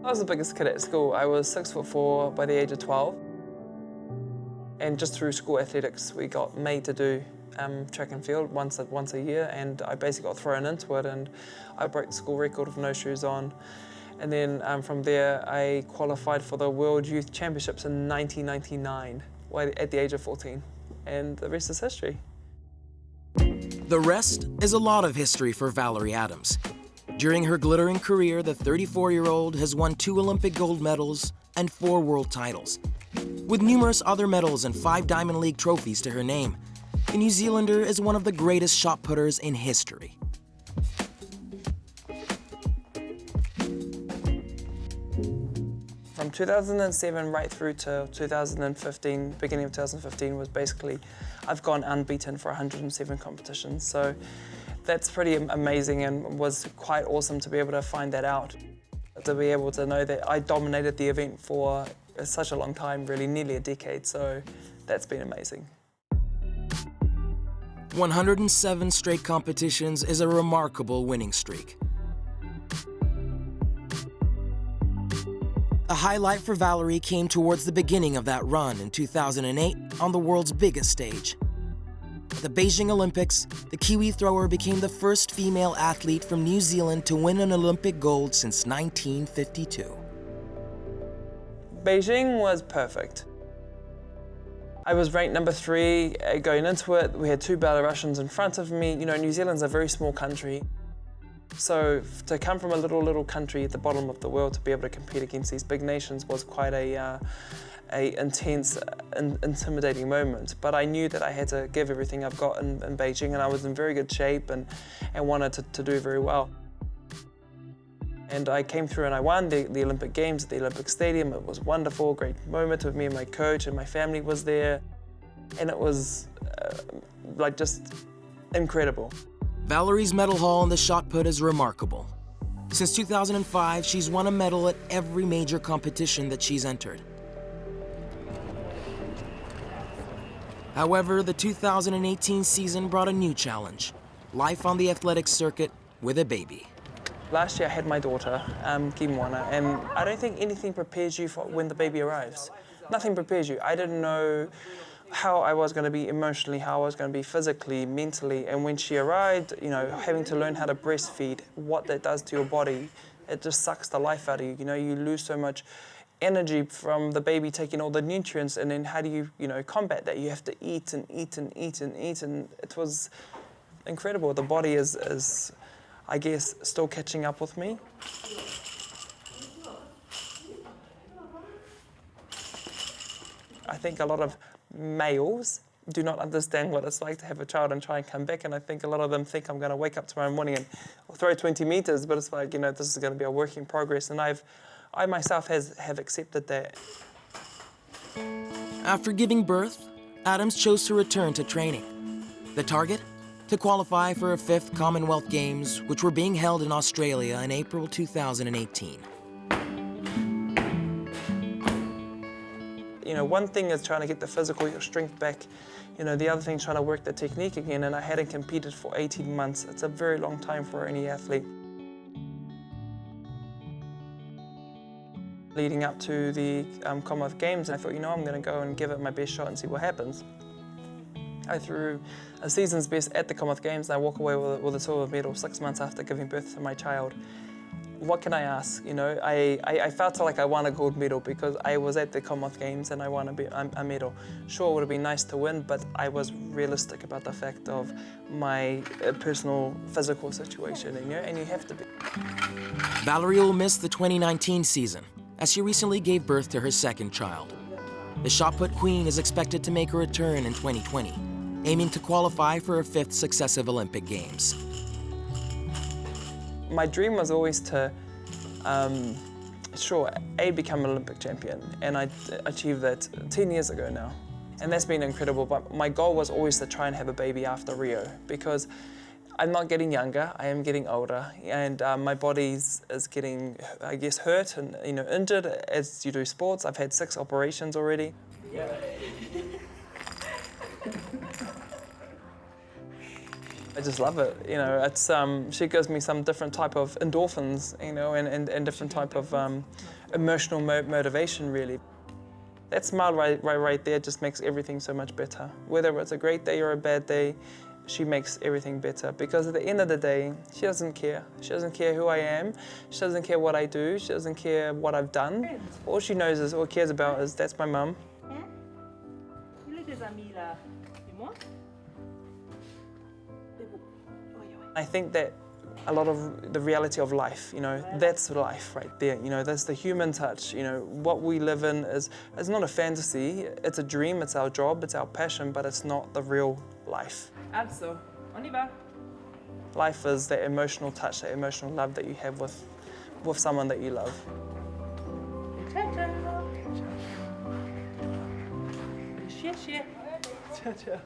I was the biggest kid at school. I was 6'4" by the age of 12. And just through school athletics, we got made to do track and field once a year, and I basically got thrown into it, and I broke the school record with no shoes on. And then from there, I qualified for the World Youth Championships in 1999 at the age of 14, and the rest is history. The rest is a lot of history for Valerie Adams. During her glittering career, the 34-year-old has won 2 Olympic gold medals and 4 world titles. With numerous other medals and 5 Diamond League trophies to her name, the New Zealander is one of the greatest shot putters in history. From 2007 right through to 2015, beginning of 2015 was basically, I've gone unbeaten for 107 competitions. So that's pretty amazing and was quite awesome to be able to find that out. To be able to know that I dominated the event for such a long time, really nearly a decade, so that's been amazing. 107 straight competitions is a remarkable winning streak. A highlight for Valerie came towards the beginning of that run in 2008 on the world's biggest stage. At the Beijing Olympics, the Kiwi thrower became the first female athlete from New Zealand to win an Olympic gold since 1952. Beijing was perfect. I was ranked number 3 going into it. We had 2 Belarusians in front of me. You know, New Zealand's a very small country. So to come from a little country at the bottom of the world to be able to compete against these big nations was quite a intense, intimidating moment. But I knew that I had to give everything I've got in Beijing, and I was in very good shape and wanted to do very well. And I came through and I won the Olympic Games at the Olympic Stadium. It was wonderful, great moment with me and my coach, and my family was there. And it was like just incredible. Valerie's medal haul in the shot put is remarkable. Since 2005, she's won a medal at every major competition that she's entered. However, the 2018 season brought a new challenge: life on the athletics circuit with a baby. Last year I had my daughter, Kimwana, and I don't think anything prepares you for when the baby arrives. Nothing prepares you. I didn't know how I was going to be emotionally, how I was going to be physically, mentally, and when she arrived, you know, having to learn how to breastfeed, what that does to your body, it just sucks the life out of you. You know, you lose so much energy from the baby taking all the nutrients, and then how do you, combat that? You have to eat and eat and eat and eat, and it was incredible. The body is I guess, still catching up with me. I think a lot of males do not understand what it's like to have a child and try and come back, and I think a lot of them think I'm going to wake up tomorrow morning and throw 20 meters, but it's like, this is going to be a work in progress, and I myself have accepted that. After giving birth, Adams chose to return to training. The target? To qualify for a 5th Commonwealth Games, which were being held in Australia in April 2018. One thing is trying to get the physical, your strength back. The other thing is trying to work the technique again, and I hadn't competed for 18 months. It's a very long time for any athlete. Leading up to the Commonwealth Games, I thought, I'm going to go and give it my best shot and see what happens. I threw a season's best at the Commonwealth Games, and I walk away with a silver medal 6 months after giving birth to my child. What can I ask? I felt like I won a gold medal because I was at the Commonwealth Games and I won a medal. Sure, it would have been nice to win, but I was realistic about the fact of my personal physical situation, and you have to be. Valerie will miss the 2019 season, as she recently gave birth to her 2nd child. The shot put queen is expected to make a return in 2020, aiming to qualify for her 5th successive Olympic Games. My dream was always to, become an Olympic champion, and I achieved that 10 years ago now. And that's been incredible, but my goal was always to try and have a baby after Rio, because I'm not getting younger, I am getting older, and my body is getting, I guess, hurt and injured as you do sports. I've had 6 operations already. I just love it, you know, it's, she gives me some different type of endorphins, you know, and different type of emotional motivation, really. That smile right there just makes everything so much better. Whether it's a great day or a bad day, she makes everything better, because at the end of the day, she doesn't care. She doesn't care who I am, she doesn't care what I do, she doesn't care what I've done. All she knows is, or cares about is, that's my mum. I think that a lot of the reality of life, you know, that's life right there, you know, that's the human touch, you know, what we live in is not a fantasy, it's a dream, it's our job, it's our passion, but it's not the real life. Also, on y va. Life is that emotional touch, that emotional love that you have with someone that you love. Ciao, ciao. Ciao, ciao.